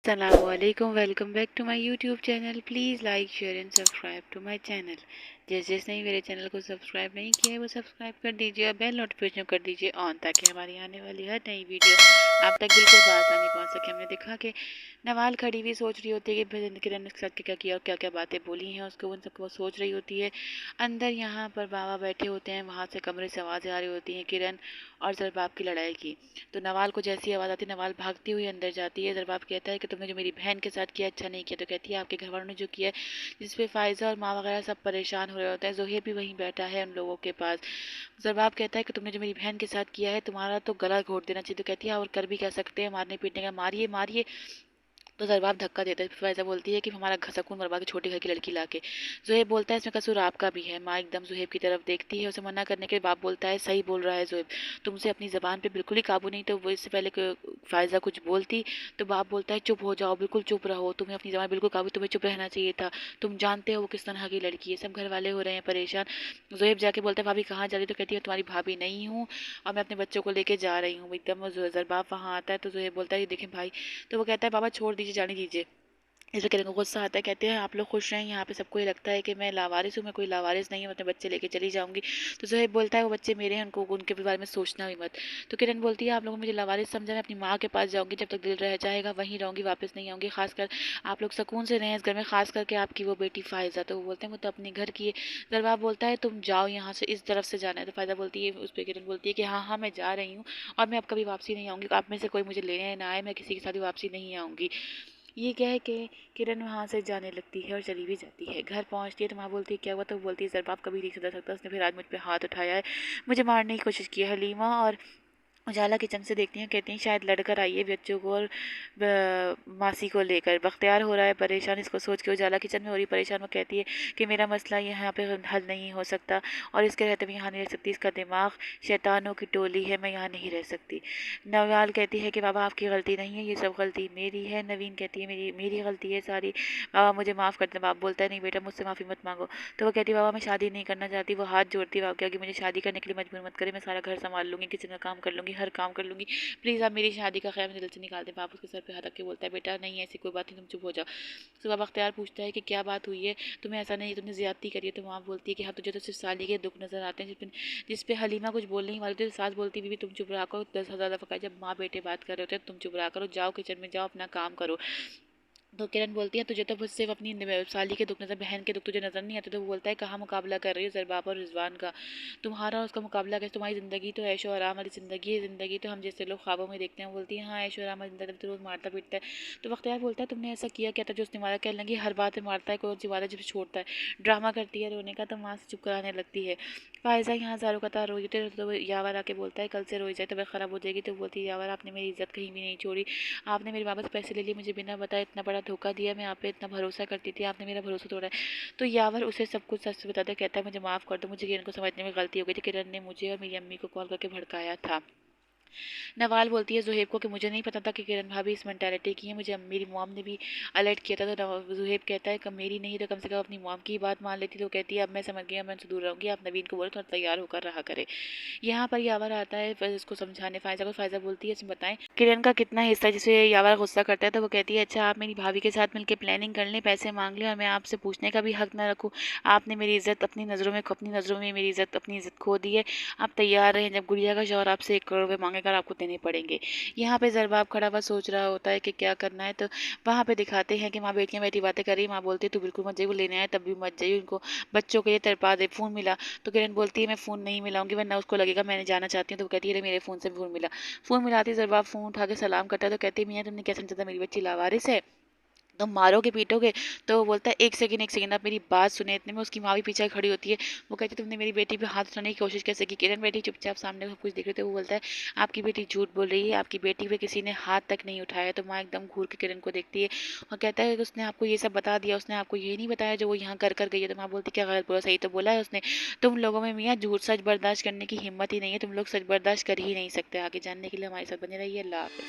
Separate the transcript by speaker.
Speaker 1: Assalamualaikum, welcome back to my YouTube channel. Please like share and subscribe to my channel. जिसने मेरे channel को subscribe नहीं किया है वो सब्सक्राइब कर दीजिए और बेल नोटिफिकेशन कर दीजिए ऑन, ताकि हमारी आने वाली हर नई वीडियो आप तक बिल्कुल आसानी पहुंच सके। हमने देखा कि नवाल खड़ी हुई सोच रही होती है कि किरण ने साथ क्या किया और क्या क्या बातें बोली हैं उसको, उन सबको सोच रही होती है। अंदर यहाँ पर बाबा बैठे होते हैं, वहाँ से कमरे से आवाज़ें आ रही होती हैं किरण और जरबाब की लड़ाई की। तो नवाल को जैसी आवाज़ आती है नवाल भागती हुई अंदर जाती है। जरबाब कहता है कि तुमने जो मेरी बहन के साथ किया अच्छा नहीं किया। तो कहती है आपके घर वालों ने जो किया है, जिसपे फायजा और माँ वगैरह सब परेशान हो रहे होते हैं। जोहेब भी वहीं बैठा है उन लोगों के पास। जरबाब कहता है कि तुमने जो मेरी बहन के साथ किया है तुम्हारा तो गला घोट देना चाहिए। तो कहती है और कर भी क्या सकते हैं, मारने पीटने का, मारिए मारिए। तो जरबाब धक्का देता है। फिर फैज़ा बोलती है कि हमारा सकून बर्बाद के छोटे घर की लड़की लाके। ज़ुहैब बोलता है इसमें कसूर आपका भी है। माँ एकदम ज़ुहैब की तरफ देखती है, उसे मना करने के बाप बोलता है सही बोल रहा है ज़ुहैब, तुमसे अपनी ज़बान पे बिल्कुल ही काबू नहीं। तो वो इससे पहले कि फ़ायज़ा कुछ बोलती तो बाप बोलता है चुप हो जाओ, बिल्कुल चुप रहो, तुम्हें अपनी ज़बान बिल्कुल काबू, तुम्हें चुप रहना चाहिए था। तुम जानते हो वो किस तरह की लड़की है। सब घर वाले हो रहे हैं परेशान। ज़ुहैब जाके बोलता है भाभी कहाँ जा रही। तो कहती है तुम्हारी भाभी नहीं हूँ और मैं अपने बच्चों को लेके जा रही हूँ। एकदम जरबाब वहाँ आता है तो ज़ुहैब बोलता है देखें भाई। तो वो कहता है बाबा छोड़ दीजिए, जाने दीजिए। इस पे किरण को गुस्सा आता है। कहते हैं आप लोग खुश रहें, यहाँ पे सबको ये लगता है कि मैं लावारिस हूँ। मैं कोई लावारिस नहीं हूँ, अपने बच्चे लेके चली जाऊंगी। तो ज़ोहेब बोलता है वो बच्चे मेरे हैं, उनको उनके बारे में सोचना भी मत। तो किरण बोलती है आप लोगों ने मुझे लावारिस समझा, मैं अपनी माँ के पास जाऊंगी, जब तक दिल रह जाएगा वहीं रहूंगी, वापस नहीं आऊंगी। खासकर आप लोग सुकून से रहें इस घर में, खास करके आपकी वो बेटी फायजा। तो वो बोलते हैं वो तो अपने घर की है। दरबार बोलता है तुम जाओ यहाँ से, इस तरफ से जाना है। तो फायदा बोलती है, उस पर किरण बोलती है कि हाँ हाँ मैं जा रही हूँ और मैं अब कभी वापसी नहीं आऊँगी। आप में से कोई मुझे लेने ना आए, मैं किसी के साथ भी वापसी नहीं आऊँगी। ये कह के किरण वहाँ से जाने लगती है और चली भी जाती है। घर पहुँचती है तो माँ बोलती है क्या हुआ। तो बोलती है जरबाब कभी नहीं सुधर सकता, उसने फिर आज मुझ पे हाथ उठाया है, मुझे मारने की कोशिश की है। हलीमा और उजाला किचन से देखती हैं, कहती हैं शायद लड़कर आई है बच्चों को और मासी को लेकर। बख्तियार हो रहा है परेशान, इसको सोच के उजाला किचन में हो रही परेशान। वो कहती है कि मेरा मसला यहाँ पे हल नहीं हो सकता और इसके रहते मैं यहाँ नहीं रह सकती, इसका दिमाग शैतानों की टोली है, मैं यहाँ नहीं रह सकती। नवाल कहती है कि बाबा आपकी गलती नहीं है, ये सब गलती मेरी है। नवीन कहती है मेरी मेरी गलती है सारी, बाबा मुझे माफ़ कर देना। बाप बोलता है नहीं बेटा मुझसे माफ़ी मत मांगो। तो वो कहती है बाबा मैं शादी नहीं करना चाहती। वो हाथ जोड़ती है बाप के आगे, मुझे शादी करने के लिए मजबूर मत करें, मैं सारा घर संभाल लूँगी, किचन का काम कर लूँगी, हर काम कर लूँगी, प्लीज़ आप मेरी शादी का ख्याल मेरे दिल से निकाल दें। बाप उसके सर पे हाथ रख के बोलता है बेटा नहीं ऐसी कोई बात नहीं, तुम चुप हो जाओ। सुबह बख्तियार पूछता है कि क्या बात हुई है, तुम्हें ऐसा नहीं तुमने ज़्यादती करी है। तो वहाँ बोलती है कि हाँ तुझे तो सिर्फ साली के दुख नज़र आते हैं। जिस पे हलीमा कुछ बोल नहीं वाली थी तो सास बोलती बीबी तुम चुप रहा करो, 10,000 दफ़ा कहा जब माँ बेटे बात कर रहे होते हैं तुम चुप रहा करो, जाओ किचन में जाओ अपना काम करो। तो किरण बोलती है तुझे तो बस सिर्फ अपनी साली के दुख नज़र, बहन के दुख तुझे नज़र नहीं आते। तो वो बोलता है कहाँ मुकाबला कर रही हो जरबाब और रिजवान का, तुम्हारा और उसका मुकाबला कैसे, तुम्हारी ज़िंदगी तो ऐशो आराम वाली ज़िंदगी है, ज़िंदगी तो हम जैसे लोग ख्वाबों में देखते हैं। बोलती है हाँ ऐशो आराम वाली ज़िंदगी तो रोज़ मारता पीटता है। तो बख्तियार बोलता है तुमने ऐसा किया क्या था जो उसने मारा। कहने लगी हर बात में मारता है, कौन सी बात है जब छोड़ता है, ड्रामा करती है रोने का। तो माँ से चुप कराने लगती है। फायजा यहाँ ज़ारू कतार रोई होती है तो यावर आके बोलता है कल से रोई जाए तबीयत ख़राब हो जाएगी। तो बोलती है यावर आपने मेरी इज़्ज़त कहीं भी नहीं छोड़ी, आपने मेरे बाबा से पैसे ले लिए, मुझे बिना बताए इतना बड़ा धोखा दिया, मैं आप पे इतना भरोसा करती थी, आपने मेरा भरोसा तोड़ा है। तो यावर उसे सब कुछ सच बताता है, कहता है मुझे माफ़ कर दो, मुझे किरण को समझने में गलती हो गई थी, किरण ने मुझे और मेरी अम्मी को कॉल करके भड़काया था। नवाल बोलती है ज़ुहैब को कि मुझे नहीं पता था कि किरण भाभी इस मेंटालिटी की है, मुझे मेरी मॉम ने भी अलर्ट किया था। तो ज़ुहैब कहता है कि मेरी नहीं तो कम से कम अपनी मॉम की बात मान लेती। तो कहती है अब मैं समझ गया, मैं उनसे दूर रहूँगी, आप नवीन को बोलो थोड़ा तैयार होकर रहा करे। यहाँ पर यावर आता है फिर इसको समझाने फ़ायज़ा को। फ़ायज़ा बोलती है इसमें बताएं किरण का कितना हिस्सा है, जिसे यावर गुस्सा करता है। तो वो कहती है अच्छा आप मेरी भाभी के साथ मिलकर प्लानिंग कर लें, पैसे मांग लें और मैं आपसे पूछने का भी हक ना रखूँ। आपने मेरी इज्जत अपनी नज़रों में मेरी इज्जत अपनी इज्जत खो दी है। आप तैयार रहें, जब गुड़िया का शौहर आपसे 1 करोड़ रुपये मांगेगा आपको देने पड़ेंगे। यहाँ पे जरबाब खड़ा हुआ सोच रहा होता है कि क्या करना है। तो वहाँ पे दिखाते हैं कि माँ बेटियाँ बैठी बातें कर रही है। माँ बोलती है तू बिल्कुल मत जाइए, वो लेने आए तब भी मत जाइए, उनको बच्चों के लिए तड़पा दे। फ़ोन मिला। तो किरण बोलती है मैं फ़ोन नहीं मिलाऊंगी वरना उसको लगेगा मैंने जाना चाहती हूँ। तो वो कहती है अरे मेरे फ़ोन से फ़ोन मिला। फ़ोन मिलाती है जरबाब फ़ोन उठा के सलाम करता है। तो कहती है मियाँ तुमने क्या समझा था मेरी बच्ची लावारिस है, तुम मारोगे पीटोगे। तो वो बोलता है एक सेकंड आप मेरी बात सुने। इतने में उसकी माँ भी पीछे खड़ी होती है। वो कहती है तुमने मेरी बेटी पे हाथ उठाने की कोशिश कैसे की। किरण बेटी चुपचाप सामने सब कुछ देख रहे थे। वो बोलता है आपकी बेटी झूठ बोल रही है, आपकी बेटी पे किसी ने हाथ तक नहीं उठाया। तो माँ एकदम घूर के किरण को देखती है और कहता है कि उसने आपको ये सब बता दिया, उसने आपको ये नहीं बताया जो वो यहाँ कर कर गई है। तो माँ बोलती क्या गलत बोला, सही तो बोला है उसने। तुम लोगों में मियाँ झूठ सच बर्दाश्त करने की हिम्मत ही नहीं है, तुम लोग सच बर्दाश्त कर ही नहीं सकते। आगे जानने के लिए हमारे साथ बने रहिए। अल्लाह हाफिज़।